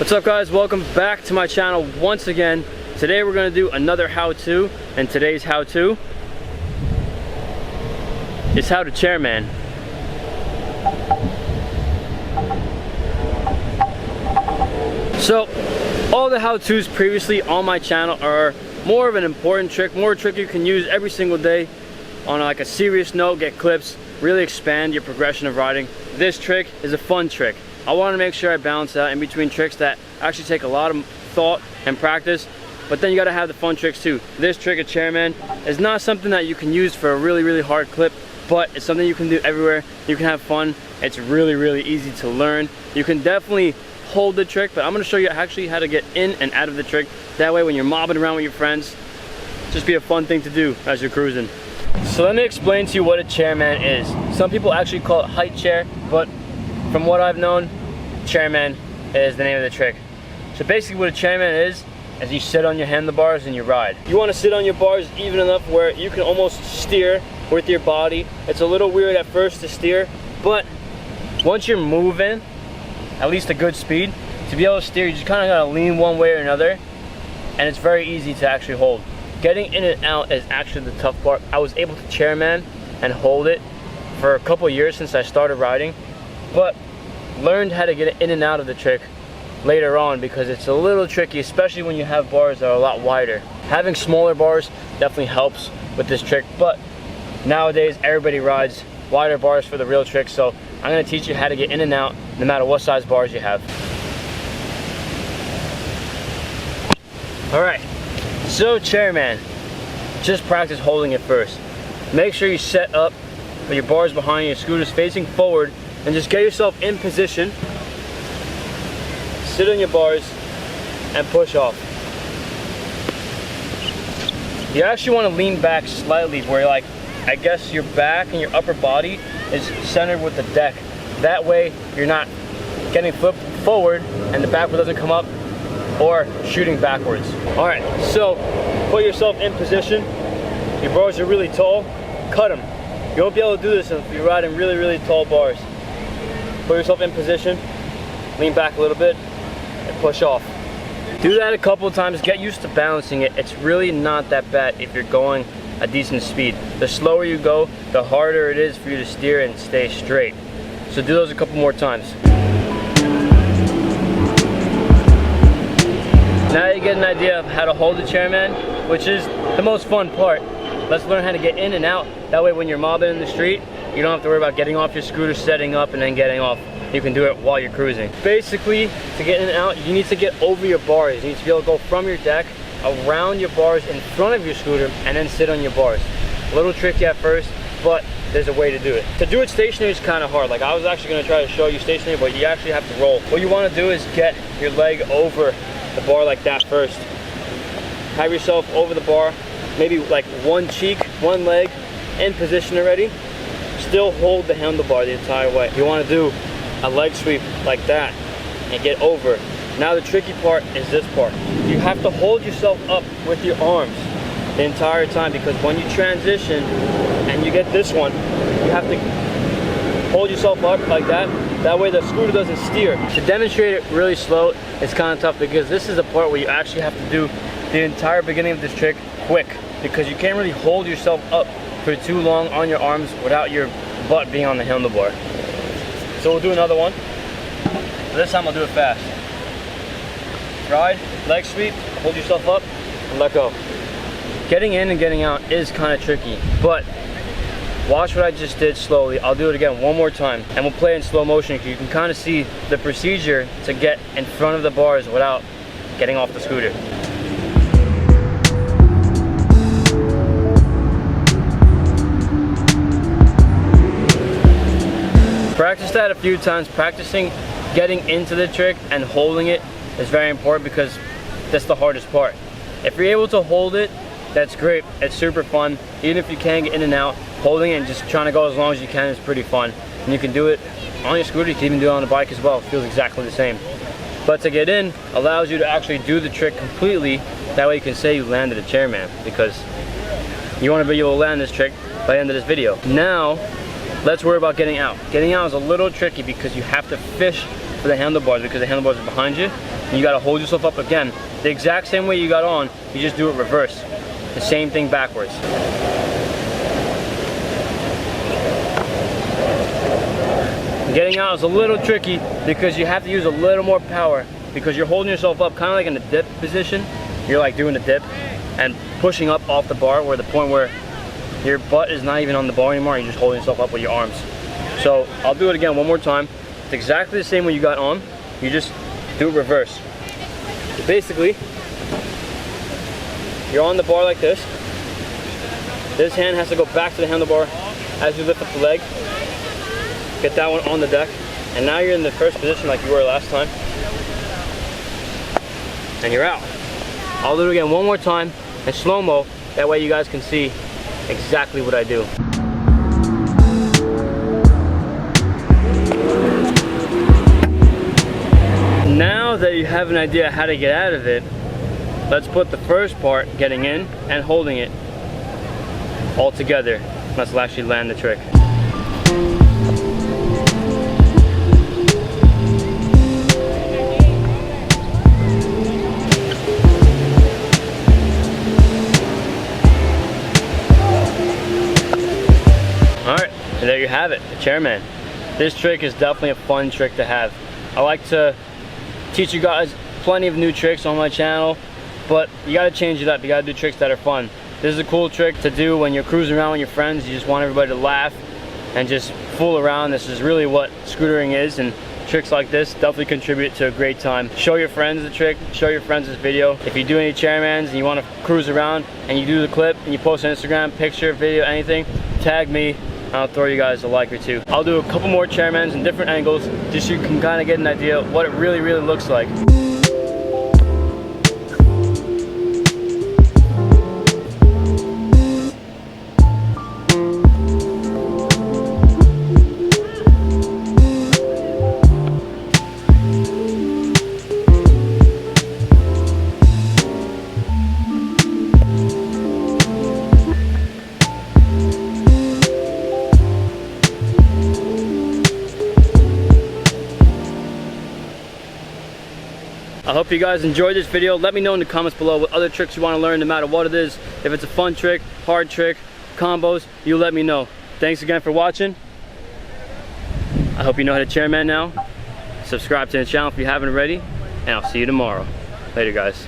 What's up guys, welcome back to my channel once again. Today we're going to do another how-to, and today's how-to is how to chairman. So all the how-tos previously on my channel are more of an important trick, more a trick you can use every single day on like a serious note, get clips, really expand your progression of riding. This trick is a fun trick. I want to make sure I balance out in between tricks that actually take a lot of thought and practice, but then you got to have the fun tricks too. This trick of chairman is not something that you can use for a really hard clip, but it's something you can do everywhere. You can have fun. It's really easy to learn. You can definitely hold the trick, but I'm going to show you actually how to get in and out of the trick. That way when you're mobbing around with your friends, just be a fun thing to do as you're cruising. So let me explain to you what a chairman is. Some people actually call it height chair, but from what I've known, chairman is the name of the trick. So basically what a chairman is you sit on your handlebars and you ride. You want to sit on your bars even enough where you can almost steer with your body. It's a little weird at first to steer, but once you're moving at least a good speed, to be able to steer, you just kind of got to lean one way or another, and it's very easy to actually hold. Getting in and out is actually the tough part. I was able to chairman and hold it for a couple years since I started riding, but learned how to get in and out of the trick later on because it's a little tricky, especially when you have bars that are a lot wider. Having smaller bars definitely helps with this trick, but nowadays everybody rides wider bars for the real trick, so I'm going to teach you how to get in and out no matter what size bars you have. Alright, so chairman, just practice holding it first. Make sure you set up with your bars behind you, your scooters facing forward, and just get yourself in position. Sit on your bars and push off. You actually want to lean back slightly where, like, I guess your back and your upper body is centered with the deck. That way you're not getting flipped forward and the back wheel doesn't come up or shooting backwards. Alright, so put yourself in position. Your bars are really tall, cut them. You won't be able to do this if you're riding really tall bars. Put yourself in position, lean back a little bit, and push off. Do that a couple of times, get used to balancing it. It's really not that bad if you're going a decent speed. The slower you go, the harder it is for you to steer and stay straight. So do those a couple more times. Now you get an idea of how to hold the chairman, which is the most fun part. Let's learn how to get in and out. That way when you're mobbing in the street, you don't have to worry about getting off your scooter, setting up, and then getting off. You can do it while you're cruising. Basically, to get in and out, you need to get over your bars. You need to be able to go from your deck, around your bars in front of your scooter, and then sit on your bars. A little tricky at first, but there's a way to do it. To do it stationary is kind of hard. Like, I was actually going to try to show you stationary, but you actually have to roll. What you want to do is get your leg over the bar like that first. Have yourself over the bar, maybe like one cheek, one leg in position already. Still hold the handlebar the entire way. You want to do a leg sweep like that and get over. Now the tricky part is this part. You have to hold yourself up with your arms the entire time, because when you transition and you get this one, you have to hold yourself up like that. That way the scooter doesn't steer. To demonstrate it really slow, it's kind of tough because this is the part where you actually have to do the entire beginning of this trick quick, because you can't really hold yourself up for too long on your arms without your butt being on the handlebar. So we'll do another one. This time I'll do it fast. Ride, leg sweep, hold yourself up, and let go. Getting in and getting out is kind of tricky, but watch what I just did slowly. I'll do it again one more time, and we'll play in slow motion so you can kind of see the procedure to get in front of the bars without getting off the scooter. Practice that a few times. Practicing getting into the trick and holding it is very important because that's the hardest part. If you're able to hold it, that's great. It's super fun. Even if you can't get in and out, holding it and just trying to go as long as you can is pretty fun. And you can do it on your scooter. You can even do it on a bike as well. It feels exactly the same. But to get in allows you to actually do the trick completely. That way you can say you landed a chairman, because you want to be able to land this trick by the end of this video. Now, let's worry about getting out. Getting out is a little tricky because you have to fish for the handlebars because the handlebars are behind you. And you gotta hold yourself up again. The exact same way you got on, you just do it reverse. The same thing backwards. Getting out is a little tricky because you have to use a little more power because you're holding yourself up kind of like in the dip position. You're like doing a dip and pushing up off the bar where the point where your butt is not even on the bar anymore. You're just holding yourself up with your arms. So I'll do it again one more time. It's exactly the same way you got on. You just do it reverse. Basically, you're on the bar like this. This hand has to go back to the handlebar as you lift up the leg. Get that one on the deck. And now you're in the first position like you were last time. And you're out. I'll do it again one more time in slow-mo. That way you guys can see exactly what I do. Now that you have an idea how to get out of it, let's put the first part, getting in and holding it, all together. Let's actually land the trick. Alright, and there you have it, the chairman. This trick is definitely a fun trick to have. I like to teach you guys plenty of new tricks on my channel, but you gotta change it up. You gotta do tricks that are fun. This is a cool trick to do when you're cruising around with your friends. You just want everybody to laugh and just fool around. This is really what scootering is, and tricks like this definitely contribute to a great time. Show your friends the trick, show your friends this video. If you do any chairmans and you want to cruise around and you do the clip and you post on Instagram, picture, video, anything, tag me. I'll throw you guys a like or two. I'll do a couple more chairmans in different angles just so you can kind of get an idea of what it really looks like. I hope you guys enjoyed this video. Let me know in the comments below what other tricks you want to learn, no matter what it is. If it's a fun trick, hard trick, combos, you let me know. Thanks again for watching. I hope you know how to chairman now. Subscribe to the channel if you haven't already, and I'll see you tomorrow. Later, guys.